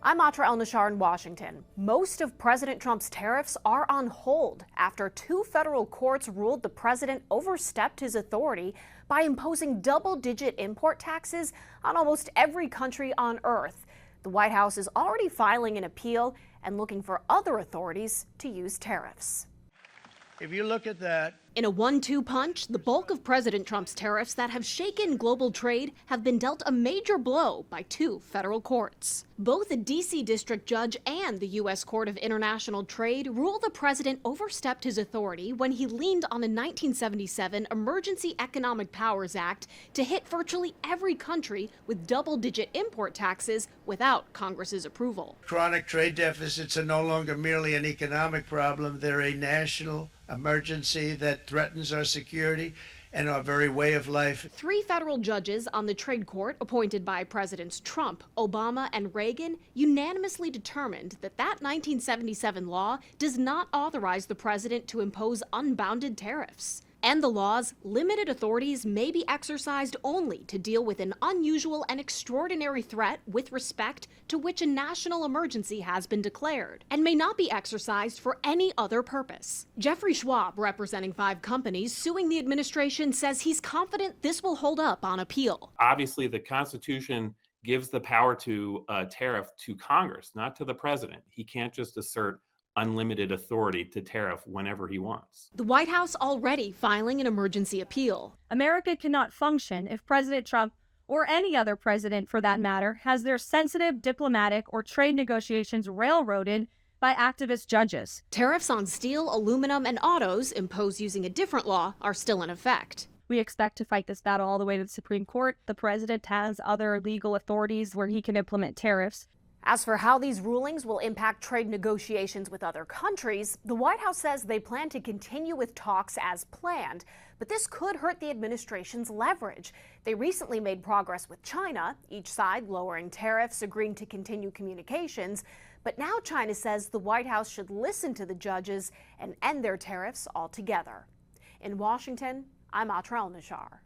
I'm Atra El-Nashar in Washington. Most of President Trump's tariffs are on hold after two federal courts ruled the president overstepped his authority by imposing double-digit import taxes on almost every country on Earth. The White House is already filing an appeal and looking for other authorities to use tariffs. If you look at that. In a 1-2 punch, the bulk of President Trump's tariffs that have shaken global trade have been dealt a major blow by two federal courts. Both a D.C. district judge and the U.S. Court of International Trade ruled the president overstepped his authority when he leaned on a 1977 Emergency Economic Powers Act to hit virtually every country with double-digit import taxes without Congress's approval. Chronic trade deficits are no longer merely an economic problem. They're a national emergency that threatens our security and our very way of life. Three federal judges on the trade court appointed by Presidents Trump, Obama, and Reagan unanimously determined that 1977 law does not authorize the president to impose unbounded tariffs. And the law's limited authorities may be exercised only to deal with an unusual and extraordinary threat with respect to which a national emergency has been declared, and may not be exercised for any other purpose. Jeffrey Schwab, representing 5 companies suing the administration, says he's confident this will hold up on appeal. Obviously, the Constitution gives the power to tariff to Congress, not to the president. He can't just assert unlimited authority to tariff whenever he wants. The White House already filing an emergency appeal. America cannot function if President Trump, or any other president for that matter, has their sensitive diplomatic or trade negotiations railroaded by activist judges. Tariffs on steel, aluminum, and autos imposed using a different law are still in effect. We expect to fight this battle all the way to the Supreme Court. The president has other legal authorities where he can implement tariffs. As for how these rulings will impact trade negotiations with other countries, the White House says they plan to continue with talks as planned, but this could hurt the administration's leverage. They recently made progress with China, each side lowering tariffs, agreeing to continue communications, but now China says the White House should listen to the judges and end their tariffs altogether. In Washington, I'm Atra El-Nashar.